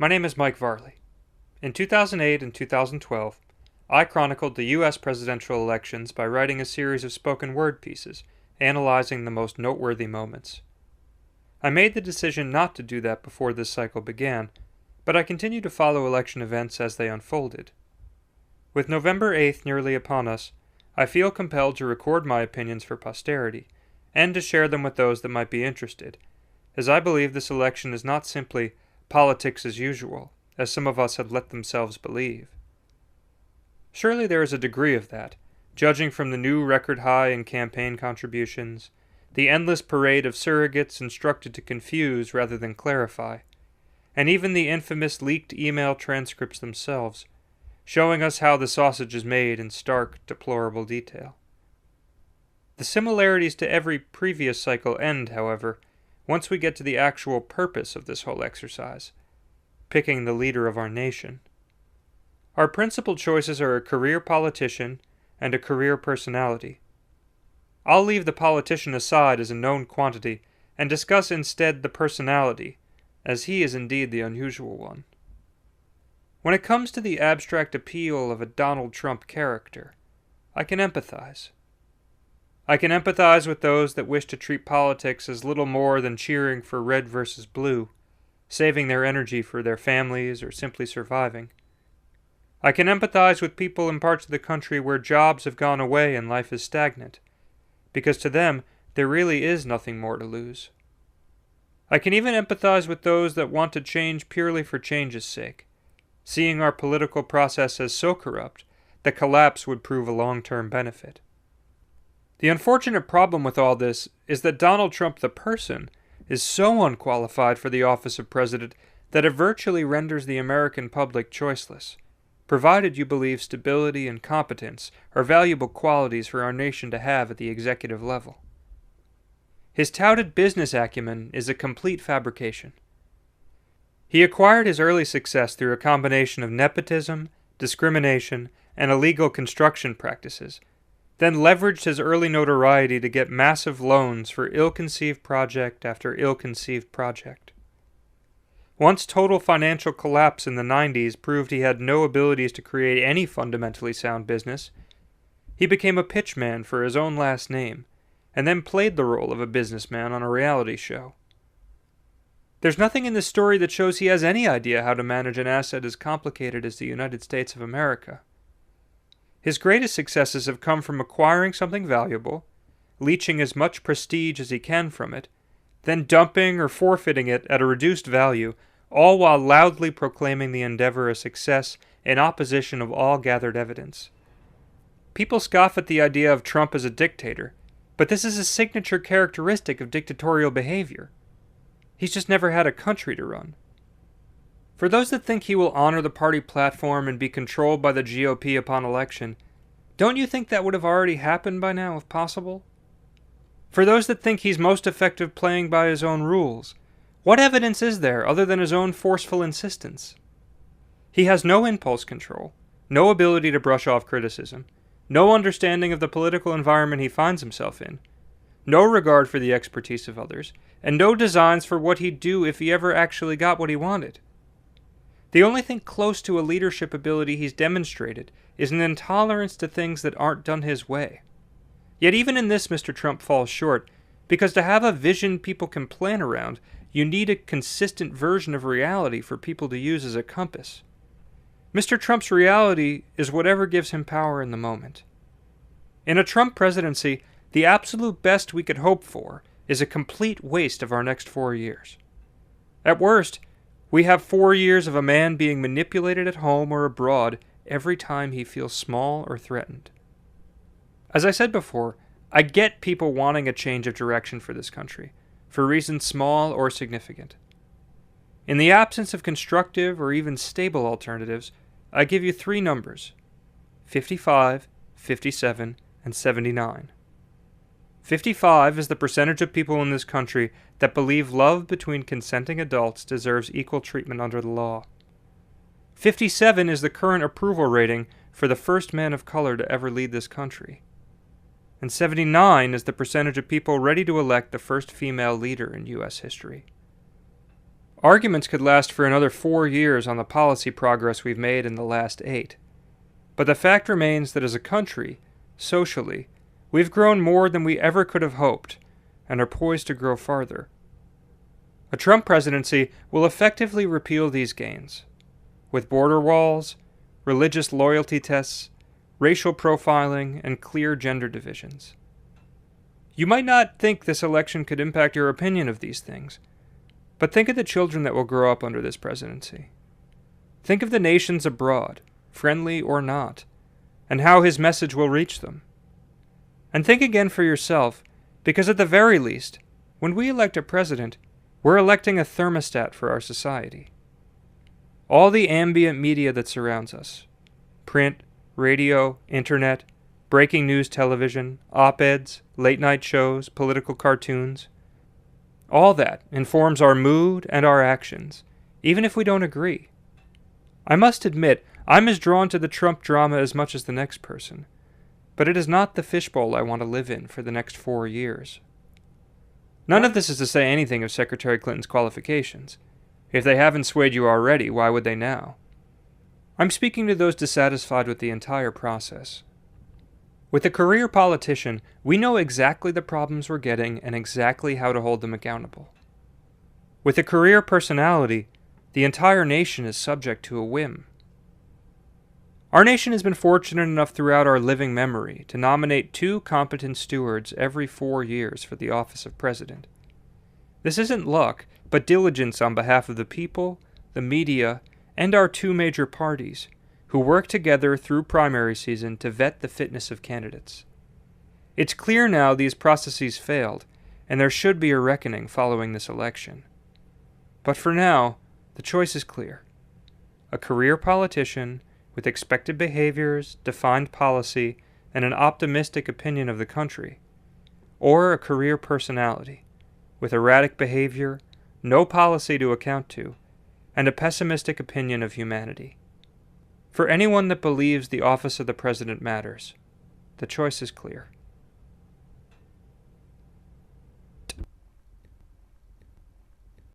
My name is Mike Varley. In 2008 and 2012, I chronicled the U.S. presidential elections by writing a series of spoken word pieces, analyzing the most noteworthy moments. I made the decision not to do that before this cycle began, but I continued to follow election events as they unfolded. With November 8th nearly upon us, I feel compelled to record my opinions for posterity, and to share them with those that might be interested, as I believe this election is not simply politics as usual, as some of us have let themselves believe. Surely there is a degree of that, judging from the new record high in campaign contributions, the endless parade of surrogates instructed to confuse rather than clarify, and even the infamous leaked email transcripts themselves, showing us how the sausage is made in stark, deplorable detail. The similarities to every previous cycle end, however, once we get to the actual purpose of this whole exercise, picking the leader of our nation. Our principal choices are a career politician and a career personality. I'll leave the politician aside as a known quantity and discuss instead the personality, as he is indeed the unusual one. When it comes to the abstract appeal of a Donald Trump character, I can empathize. I can empathize with those that wish to treat politics as little more than cheering for red versus blue, saving their energy for their families or simply surviving. I can empathize with people in parts of the country where jobs have gone away and life is stagnant, because to them there really is nothing more to lose. I can even empathize with those that want to change purely for change's sake, seeing our political process as so corrupt that collapse would prove a long-term benefit. The unfortunate problem with all this is that Donald Trump the person is so unqualified for the office of president that it virtually renders the American public choiceless, provided you believe stability and competence are valuable qualities for our nation to have at the executive level. His touted business acumen is a complete fabrication. He acquired his early success through a combination of nepotism, discrimination, and illegal construction practices, then leveraged his early notoriety to get massive loans for ill-conceived project after ill-conceived project. Once total financial collapse in the 90s proved he had no abilities to create any fundamentally sound business, he became a pitchman for his own last name, and then played the role of a businessman on a reality show. There's nothing in this story that shows he has any idea how to manage an asset as complicated as the United States of America. His greatest successes have come from acquiring something valuable, leeching as much prestige as he can from it, then dumping or forfeiting it at a reduced value, all while loudly proclaiming the endeavor a success in opposition of all gathered evidence. People scoff at the idea of Trump as a dictator, but this is a signature characteristic of dictatorial behavior. He's just never had a country to run. For those that think he will honor the party platform and be controlled by the GOP upon election, don't you think that would have already happened by now if possible? For those that think he's most effective playing by his own rules, what evidence is there other than his own forceful insistence? He has no impulse control, no ability to brush off criticism, no understanding of the political environment he finds himself in, no regard for the expertise of others, and no designs for what he'd do if he ever actually got what he wanted. The only thing close to a leadership ability he's demonstrated is an intolerance to things that aren't done his way. Yet even in this Mr. Trump falls short, because to have a vision people can plan around, you need a consistent version of reality for people to use as a compass. Mr. Trump's reality is whatever gives him power in the moment. In a Trump presidency, the absolute best we could hope for is a complete waste of our next 4 years. At worst, we have 4 years of a man being manipulated at home or abroad every time he feels small or threatened. As I said before, I get people wanting a change of direction for this country, for reasons small or significant. In the absence of constructive or even stable alternatives, I give you 3 numbers: 55, 57, and 79. 55 is the percentage of people in this country that believe love between consenting adults deserves equal treatment under the law. 57 is the current approval rating for the first man of color to ever lead this country. And 79 is the percentage of people ready to elect the first female leader in U.S. history. Arguments could last for another 4 years on the policy progress we've made in the last 8. But the fact remains that as a country, socially, we've grown more than we ever could have hoped, and are poised to grow farther. A Trump presidency will effectively repeal these gains, with border walls, religious loyalty tests, racial profiling, and clear gender divisions. You might not think this election could impact your opinion of these things, but think of the children that will grow up under this presidency. Think of the nations abroad, friendly or not, and how his message will reach them. And think again for yourself, because at the very least, when we elect a president, we're electing a thermostat for our society. All the ambient media that surrounds us, print, radio, internet, breaking news television, op-eds, late-night shows, political cartoons, all that informs our mood and our actions, even if we don't agree. I must admit, I'm as drawn to the Trump drama as much as the next person, but it is not the fishbowl I want to live in for the next 4 years. None of this is to say anything of Secretary Clinton's qualifications. If they haven't swayed you already, why would they now? I'm speaking to those dissatisfied with the entire process. With a career politician, we know exactly the problems we're getting and exactly how to hold them accountable. With a career personality, the entire nation is subject to a whim. Our nation has been fortunate enough throughout our living memory to nominate 2 competent stewards every 4 years for the office of president. This isn't luck, but diligence on behalf of the people, the media, and our 2 major parties, who work together through primary season to vet the fitness of candidates. It's clear now these processes failed, and there should be a reckoning following this election. But for now, the choice is clear. A career politician with expected behaviors, defined policy, and an optimistic opinion of the country, or a career personality with erratic behavior, no policy to account to, and a pessimistic opinion of humanity. For anyone that believes the office of the president matters, the choice is clear.